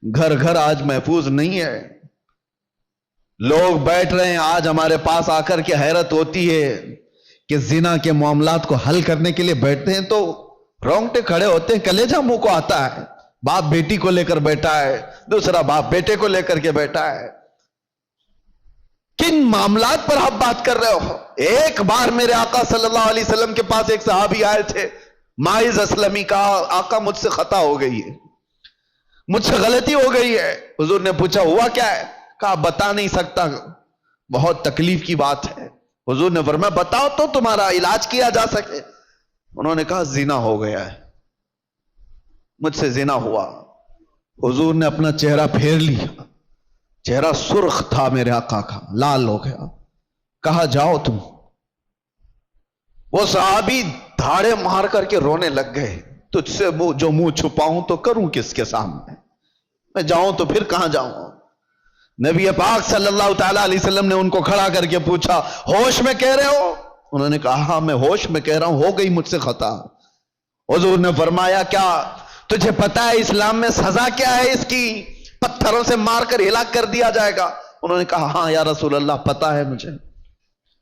گھر گھر آج محفوظ نہیں ہے. لوگ بیٹھ رہے ہیں آج ہمارے پاس آ کر کے حیرت ہوتی ہے کہ زنا کے معاملات کو حل کرنے کے لیے بیٹھتے ہیں تو رونگٹے کھڑے ہوتے ہیں, کلیجہ منہ کو آتا ہے. باپ بیٹی کو لے کر بیٹھا ہے, دوسرا باپ بیٹے کو لے کر کے بیٹھا ہے. کن معاملات پر آپ بات کر رہے ہو؟ ایک بار میرے آقا صلی اللہ علیہ وسلم کے پاس ایک صحابی آئے تھے, ماعز اسلمی, کہا آقا مجھ سے خطا ہو گئی ہے, مجھ سے غلطی ہو گئی ہے. حضور نے پوچھا ہوا کیا ہے؟ کہا بتا نہیں سکتا, بہت تکلیف کی بات ہے. حضور نے فرمایا بتاؤ تو تمہارا علاج کیا جا سکے. انہوں نے کہا زنا ہو گیا ہے, مجھ سے زنا ہوا. حضور نے اپنا چہرہ پھیر لیا, چہرہ سرخ تھا میرے آقا کا, لال ہو گیا. کہا جاؤ تم. وہ صحابی دھاڑے مار کر کے رونے لگ گئے. تجھ سے جو منہ چھپاؤں تو کروں کس کے سامنے, میں جاؤں تو پھر کہاں جاؤں. نبی پاک صلی اللہ تعالی علیہ وسلم نے ان کو کھڑا کر کے پوچھا ہوش میں کہہ رہے ہو؟ انہوں نے کہا ہاں میں ہوش میں کہہ رہا ہوں, ہو گئی مجھ سے خطا. حضور نے فرمایا کیا تجھے پتا ہے اسلام میں سزا کیا ہے اس کی؟ پتھروں سے مار کر ہلاک کر دیا جائے گا. انہوں نے کہا ہاں یا رسول اللہ پتا ہے مجھے.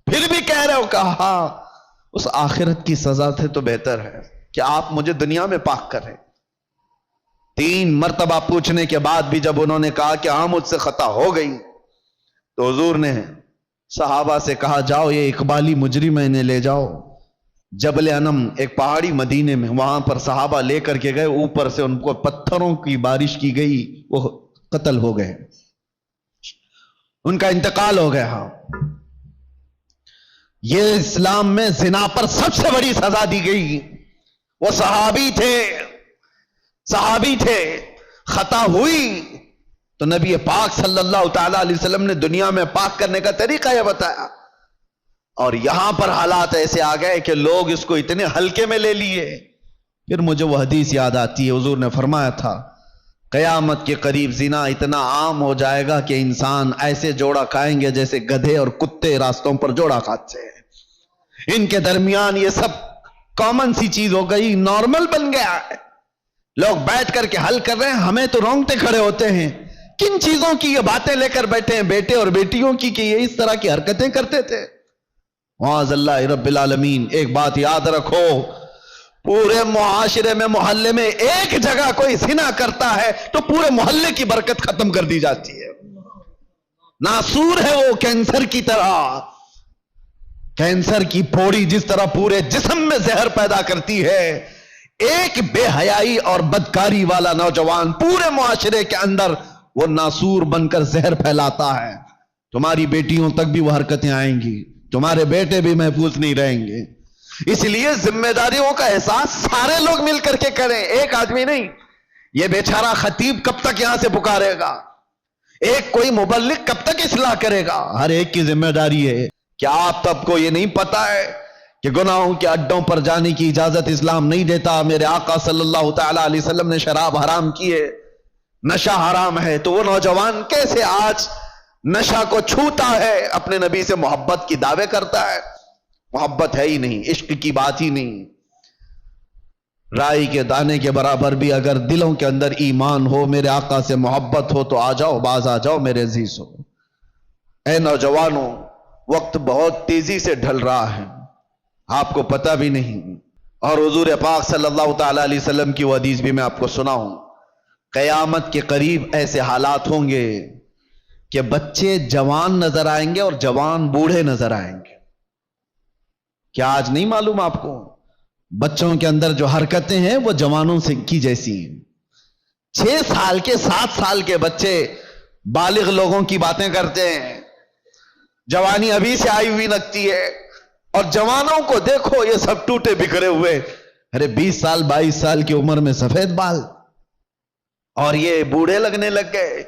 پھر بھی کہہ رہے ہو؟ کہا ہاں, اس آخرت کی سزا سے تو بہتر ہے کہ آپ مجھے دنیا میں پاک کریں. 3 مرتبہ پوچھنے کے بعد بھی جب انہوں نے کہا کہ ہاں مجھ سے خطا ہو گئی, تو حضور نے صحابہ سے کہا جاؤ یہ اقبالی مجرم ہے انہیں لے جاؤ جبل انم, ایک پہاڑی مدینے میں, وہاں پر صحابہ لے کر کے گئے. اوپر سے ان کو پتھروں کی بارش کی گئی, وہ قتل ہو گئے, ان کا انتقال ہو گیا. یہ اسلام میں زنا پر سب سے بڑی سزا دی گئی. وہ صحابی تھے, خطا ہوئی تو نبی پاک صلی اللہ تعالی علیہ وسلم نے دنیا میں پاک کرنے کا طریقہ یہ بتایا. اور یہاں پر حالات ایسے آ گئے کہ لوگ اس کو اتنے ہلکے میں لے لیے. پھر مجھے وہ حدیث یاد آتی ہے, حضور نے فرمایا تھا قیامت کے قریب زنا اتنا عام ہو جائے گا کہ انسان ایسے جوڑا کھائیں گے جیسے گدھے اور کتے راستوں پر جوڑا کھاتے ہیں. ان کے درمیان یہ سب کامن سی چیز ہو گئی, نارمل بن گیا ہے. لوگ بیٹھ کر کے حل کر رہے ہیں, ہمیں تو رونگٹے کھڑے ہوتے ہیں. کن چیزوں کی یہ باتیں لے کر بیٹھے ہیں بیٹے اور بیٹیوں کی کہ یہ اس طرح کی حرکتیں کرتے تھے. معاذ اللہ رب العالمین. ایک بات یاد رکھو, پورے معاشرے میں محلے میں ایک جگہ کوئی زنا کرتا ہے تو پورے محلے کی برکت ختم کر دی جاتی ہے. ناسور ہے وہ کینسر کی طرح. کینسر کی پھوڑی جس طرح پورے جسم میں زہر پیدا کرتی ہے, ایک بے حیائی اور بدکاری والا نوجوان پورے معاشرے کے اندر وہ ناسور بن کر زہر پھیلاتا ہے. تمہاری بیٹیوں تک بھی وہ حرکتیں آئیں گی, تمہارے بیٹے بھی محفوظ نہیں رہیں گے. اس لیے ذمہ داریوں کا احساس سارے لوگ مل کر کے کریں, ایک آدمی نہیں. یہ بیچارہ خطیب کب تک یہاں سے پکارے گا, ایک کوئی مبلغ کب تک اصلاح کرے گا؟ ہر ایک کی ذمہ داری ہے. کیا آپ تب کو یہ نہیں پتا ہے کہ گناہوں کے اڈوں پر جانے کی اجازت اسلام نہیں دیتا؟ میرے آقا صلی اللہ تعالی علیہ وسلم نے شراب حرام کی ہے, نشہ حرام ہے, تو وہ نوجوان کیسے آج نشہ کو چھوتا ہے, اپنے نبی سے محبت کی دعوے کرتا ہے؟ محبت ہے ہی نہیں, عشق کی بات ہی نہیں. رائی کے دانے کے برابر بھی اگر دلوں کے اندر ایمان ہو, میرے آقا سے محبت ہو, تو آ جاؤ, باز آ جاؤ میرے عزیزو. اے نوجوانوں, وقت بہت تیزی سے ڈھل رہا ہے, آپ کو پتہ بھی نہیں. اور حضور پاک صلی اللہ تعالی علیہ وسلم کی وہ حدیث بھی میں آپ کو سناؤں. قیامت کے قریب ایسے حالات ہوں گے کہ بچے جوان نظر آئیں گے اور جوان بوڑھے نظر آئیں گے. کیا آج نہیں معلوم آپ کو؟ بچوں کے اندر جو حرکتیں ہیں وہ جوانوں سے کی جیسی ہیں. 6 سال کے 7 سال کے بچے بالغ لوگوں کی باتیں کرتے ہیں, جوانی ابھی سے آئی ہوئی لگتی ہے. اور جوانوں کو دیکھو, یہ سب ٹوٹے بکھرے ہوئے, ارے 20 سال 22 سال کی عمر میں سفید بال, اور یہ بوڑھے لگنے لگ گئے.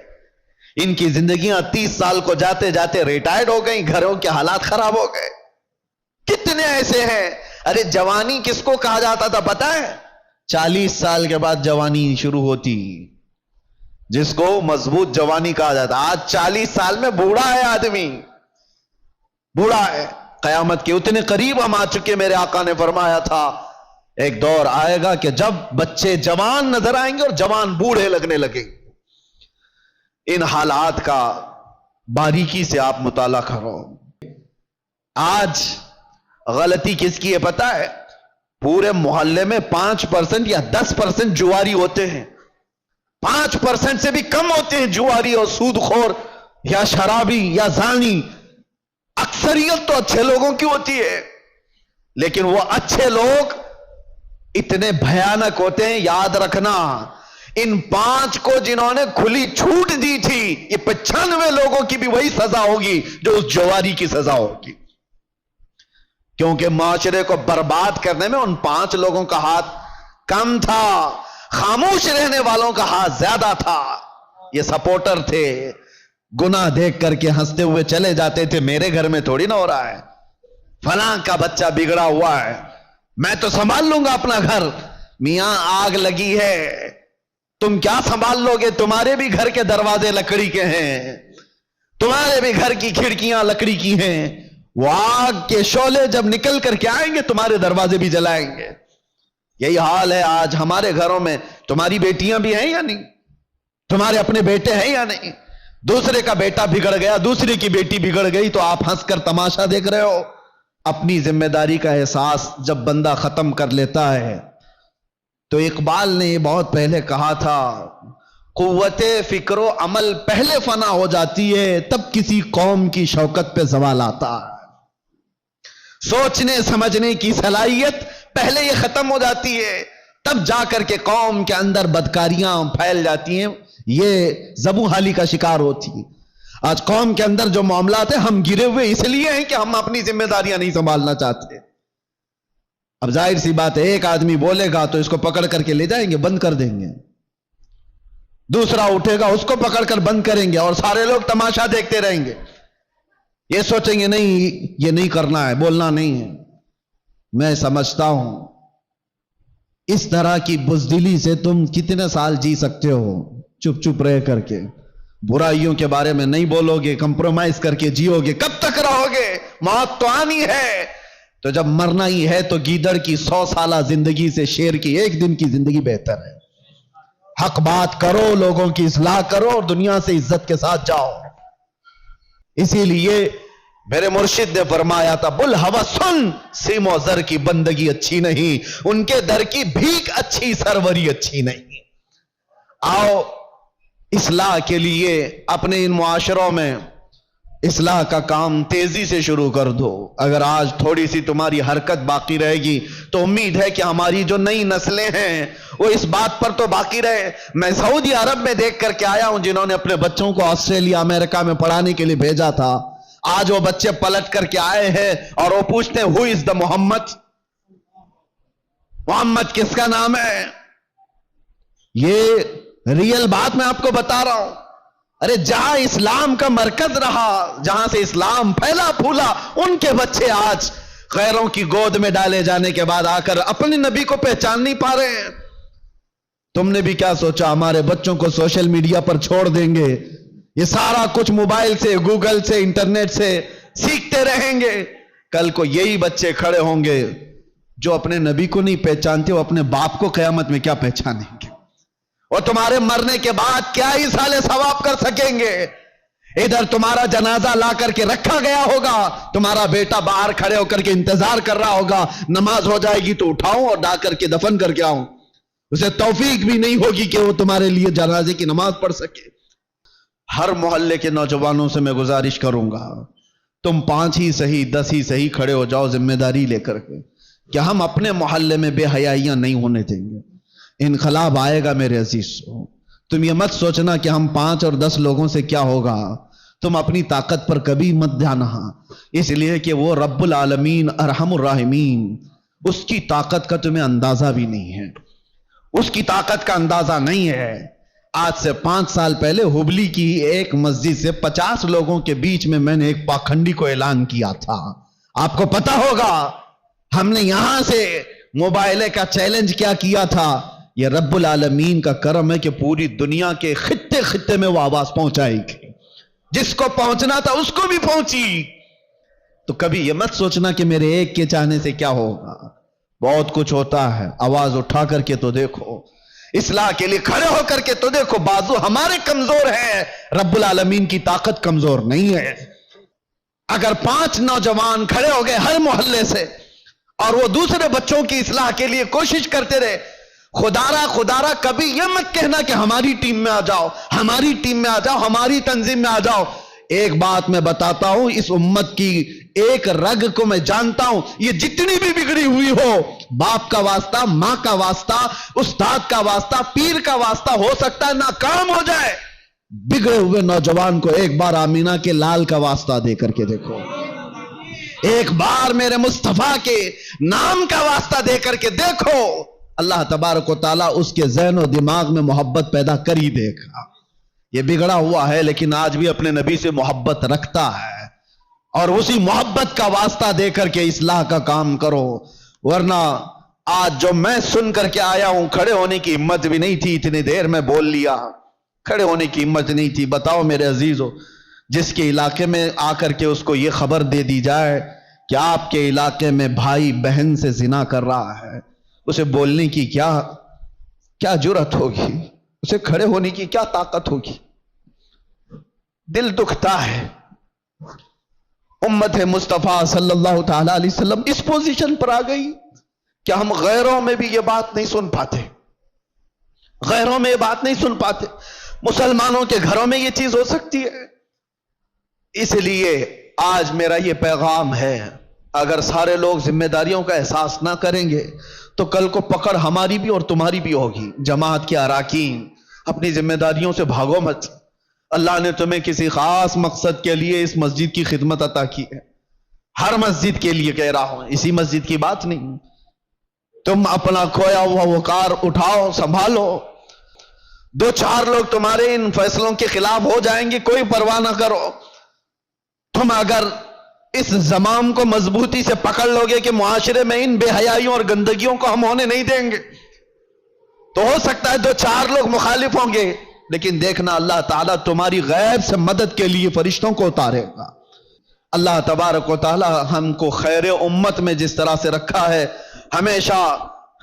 ان کی زندگیاں 30 سال کو جاتے جاتے ریٹائرڈ ہو گئیں, گھروں کے حالات خراب ہو گئے. کتنے ایسے ہیں. ارے جوانی کس کو کہا جاتا تھا پتہ ہے؟ 40 سال کے بعد جوانی شروع ہوتی, جس کو مضبوط جوانی کہا جاتا. آج 40 سال میں بوڑھا ہے آدمی, بوڑھا ہے. قیامت کے اتنے قریب ہم آ چکے. میرے آقا نے فرمایا تھا ایک دور آئے گا کہ جب بچے جوان نظر آئیں گے اور جوان بوڑھے لگنے لگیں. ان حالات کا باریکی سے آپ مطالعہ کرو. آج غلطی کس کی ہے پتہ ہے؟ پورے محلے میں 5% یا 10% جواری ہوتے ہیں. 5% سے بھی کم ہوتے ہیں جواری اور سود خور یا شرابی یا زانی. اکثریت تو اچھے لوگوں کی ہوتی ہے، لیکن وہ اچھے لوگ اتنے بھیانک ہوتے ہیں. یاد رکھنا، ان 5 کو جنہوں نے کھلی چھوٹ دی تھی، یہ 95 لوگوں کی بھی وہی سزا ہوگی جو اس جواری کی سزا ہوگی. کیونکہ معاشرے کو برباد کرنے میں ان 5 لوگوں کا ہاتھ کم تھا، خاموش رہنے والوں کا ہاتھ زیادہ تھا. یہ سپورٹر تھے، گناہ دیکھ کر کے ہنستے ہوئے چلے جاتے تھے. میرے گھر میں تھوڑی نہ ہو رہا ہے، فلاں کا بچہ بگڑا ہوا ہے، میں تو سنبھال لوں گا اپنا گھر. میاں آگ لگی ہے، تم کیا سنبھال لو گے؟ تمہارے بھی گھر کے دروازے لکڑی کے ہیں، تمہارے بھی گھر کی کھڑکیاں لکڑی کی ہیں. وہ آگ کے شعلے جب نکل کر کے آئیں گے تمہارے دروازے بھی جلائیں گے. یہی حال ہے آج ہمارے گھروں میں. تمہاری بیٹیاں بھی ہیں یا نہیں؟ تمہارے اپنے بیٹے ہیں یا نہیں؟ دوسرے کا بیٹا بگڑ گیا، دوسرے کی بیٹی بگڑ گئی تو آپ ہنس کر تماشا دیکھ رہے ہو. اپنی ذمہ داری کا احساس جب بندہ ختم کر لیتا ہے تو اقبال نے یہ بہت پہلے کہا تھا، قوت فکر و عمل پہلے فنا ہو جاتی ہے تب کسی قوم کی شوکت پہ زوال آتا ہے. سوچنے سمجھنے کی صلاحیت پہلے یہ ختم ہو جاتی ہے تب جا کر کے قوم کے اندر بدکاریاں پھیل جاتی ہیں، یہ زبوں حالی کا شکار ہوتی ہے. آج قوم کے اندر جو معاملات ہیں ہم گرے ہوئے اس لیے ہیں کہ ہم اپنی ذمہ داریاں نہیں سنبھالنا چاہتے. اب ظاہر سی بات ہے، ایک آدمی بولے گا تو اس کو پکڑ کر کے لے جائیں گے، بند کر دیں گے. دوسرا اٹھے گا اس کو پکڑ کر بند کریں گے اور سارے لوگ تماشا دیکھتے رہیں گے. یہ سوچیں گے نہیں یہ نہیں کرنا ہے، بولنا نہیں ہے. میں سمجھتا ہوں اس طرح کی بزدلی سے تم کتنے سال جی سکتے ہو؟ چپ چپ رہ کر کے برائیوں کے بارے میں نہیں بولو گے، کمپرومائز کر کے جیو گے، کب تک رہو گے؟ موت تو آنی ہے. تو جب مرنا ہی ہے تو گیدڑ کی 100 سالہ زندگی سے شیر کی 1 دن کی زندگی بہتر ہے. حق بات کرو، لوگوں کی اصلاح کرو اور دنیا سے عزت کے ساتھ جاؤ. اسی لیے میرے مرشد نے فرمایا تھا، بل ہوا سن سیم و زر کی بندگی اچھی نہیں، ان کے در کی بھیک اچھی سروری اچھی نہیں. آؤ اصلاح کے لیے اپنے ان معاشروں میں اصلاح کا کام تیزی سے شروع کر دو. اگر آج تھوڑی سی تمہاری حرکت باقی رہے گی تو امید ہے کہ ہماری جو نئی نسلیں ہیں وہ اس بات پر تو باقی رہے. میں سعودی عرب میں دیکھ کر کے آیا ہوں جنہوں نے اپنے بچوں کو آسٹریلیا امریکہ میں پڑھانے کے لیے بھیجا تھا. آج وہ بچے پلٹ کر کے آئے ہیں اور وہ پوچھتے ہیں ہو از دا محمد؟ محمد کس کا نام ہے؟ یہ ریئل بات میں آپ کو بتا رہا ہوں. ارے جہاں اسلام کا مرکز رہا، جہاں سے اسلام پھیلا پھولا، ان کے بچے آج غیروں کی گود میں ڈالے جانے کے بعد آ کر اپنے نبی کو پہچان نہیں پا رہے ہیں. تم نے بھی کیا سوچا ہمارے بچوں کو سوشل میڈیا پر چھوڑ دیں گے، یہ سارا کچھ موبائل سے، گوگل سے، انٹرنیٹ سے سیکھتے رہیں گے؟ کل کو یہی بچے کھڑے ہوں گے جو اپنے نبی کو نہیں پہچانتے، وہ اپنے باپ کو قیامت میں کیا پہچانیں گے؟ اور تمہارے مرنے کے بعد کیا ہی سالے ثواب کر سکیں گے؟ ادھر تمہارا جنازہ لا کر کے رکھا گیا ہوگا، تمہارا بیٹا باہر کھڑے ہو کر کے انتظار کر رہا ہوگا، نماز ہو جائے گی تو اٹھاؤں اور ڈا کر کے دفن کر کے آؤں. اسے توفیق بھی نہیں ہوگی کہ وہ تمہارے لیے جنازے کی نماز پڑھ سکے. ہر محلے کے نوجوانوں سے میں گزارش کروں گا، تم 5 ہی صحیح 10 ہی صحیح کھڑے ہو جاؤ ذمہ داری لے کر کے کہ ہم اپنے محلے میں بے حیائیاں نہیں ہونے دیں گے. انقلاب آئے گا میرے عزیز. تم یہ مت سوچنا کہ ہم 5 اور 10 لوگوں سے کیا ہوگا. تم اپنی طاقت پر کبھی مت جانا، اس لیے کہ وہ رب العالمین ارحم الراحمین، اس کی طاقت کا تمہیں اندازہ بھی نہیں ہے، اس کی طاقت کا اندازہ نہیں ہے. آج سے 5 سال پہلے ہبلی کی ایک مسجد سے 50 لوگوں کے بیچ میں میں نے ایک پاکھنڈی کو اعلان کیا تھا. آپ کو پتا ہوگا ہم نے یہاں سے موبائل کا چیلنج کیا کیا تھا. یہ رب العالمین کا کرم ہے کہ پوری دنیا کے خطے خطے میں وہ آواز پہنچائی گئی، جس کو پہنچنا تھا اس کو بھی پہنچی. تو کبھی یہ مت سوچنا کہ میرے ایک کے چاہنے سے کیا ہوگا. بہت کچھ ہوتا ہے، آواز اٹھا کر کے تو دیکھو. اصلاح کے لیے کھڑے ہو کر کے تو دیکھو، بازو ہمارے کمزور ہیں، رب العالمین کی طاقت کمزور نہیں ہے۔ اگر 5 نوجوان کھڑے ہو گئے ہر محلے سے اور وہ دوسرے بچوں کی اصلاح کے لیے کوشش کرتے رہے، خدارا کبھی یہ مت کہنا کہ ہماری ٹیم میں آ جاؤ، ہماری ٹیم میں آ جاؤ، ہماری تنظیم میں آ جاؤ۔ ایک بات میں بتاتا ہوں، اس امت کی ایک رگ کو میں جانتا ہوں، یہ جتنی بھی بگڑی ہوئی ہو، باپ کا واسطہ، ماں کا واسطہ، استاد کا واسطہ، پیر کا واسطہ، ہو سکتا ہے ناکام ہو جائے، بگڑے ہوئے نوجوان کو ایک بار آمینہ کے لال کا واسطہ دے کر کے دیکھو، ایک بار میرے مصطفیٰ کے نام کا واسطہ دے کر کے دیکھو، اللہ تبارک و تعالیٰ اس کے ذہن و دماغ میں محبت پیدا کر ہی دے گا۔ یہ بگڑا ہوا ہے لیکن آج بھی اپنے نبی سے محبت رکھتا ہے، اور اسی محبت کا واسطہ دے کر کے اصلاح کا کام کرو، ورنہ آج جو میں سن کر کے آیا ہوں، کھڑے ہونے کی ہمت بھی نہیں تھی، اتنی دیر میں بول لیا، کھڑے ہونے کی ہمت نہیں تھی۔ بتاؤ میرے عزیزو، جس کے علاقے میں آ کر کے اس کو یہ خبر دے دی جائے کہ آپ کے علاقے میں بھائی بہن سے زنا کر رہا ہے، اسے بولنے کی کیا جرأت ہوگی، اسے کھڑے ہونے کی کیا طاقت ہوگی؟ دل دکھتا ہے۔ امت مصطفیٰ صلی اللہ تعالی علیہ وسلم اس پوزیشن پر آ گئی کہ ہم غیروں میں بھی یہ بات نہیں سن پاتے، غیروں میں یہ بات نہیں سن پاتے، مسلمانوں کے گھروں میں یہ چیز ہو سکتی ہے۔ اس لیے آج میرا یہ پیغام ہے، اگر سارے لوگ ذمہ داریوں کا احساس نہ کریں گے تو کل کو پکڑ ہماری بھی اور تمہاری بھی ہوگی۔ جماعت کے اراکین، اپنی ذمہ داریوں سے بھاگو مت۔ اللہ نے تمہیں کسی خاص مقصد کے لیے اس مسجد کی خدمت عطا کی ہے، ہر مسجد کے لیے کہہ رہا ہوں، اسی مسجد کی بات نہیں۔ تم اپنا کھویا ہوا وقار اٹھاؤ، سنبھالو۔ 2-4 لوگ تمہارے ان فیصلوں کے خلاف ہو جائیں گے، کوئی پرواہ نہ کرو۔ تم اگر اس زمام کو مضبوطی سے پکڑ لو گے کہ معاشرے میں ان بے حیائیوں اور گندگیوں کو ہم ہونے نہیں دیں گے، تو ہو سکتا ہے 2-4 لوگ مخالف ہوں گے، لیکن دیکھنا اللہ تعالیٰ تمہاری غیب سے مدد کے لیے فرشتوں کو اتارے گا۔ اللہ تبارک و تعالیٰ ہم کو خیر امت میں جس طرح سے رکھا ہے، ہمیشہ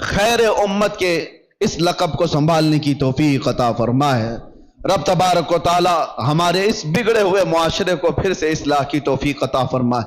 خیر امت کے اس لقب کو سنبھالنے کی توفیق عطا فرمائے۔ رب تبارک و تعالیٰ ہمارے اس بگڑے ہوئے معاشرے کو پھر سے اصلاح کی توفیق عطا فرمائے۔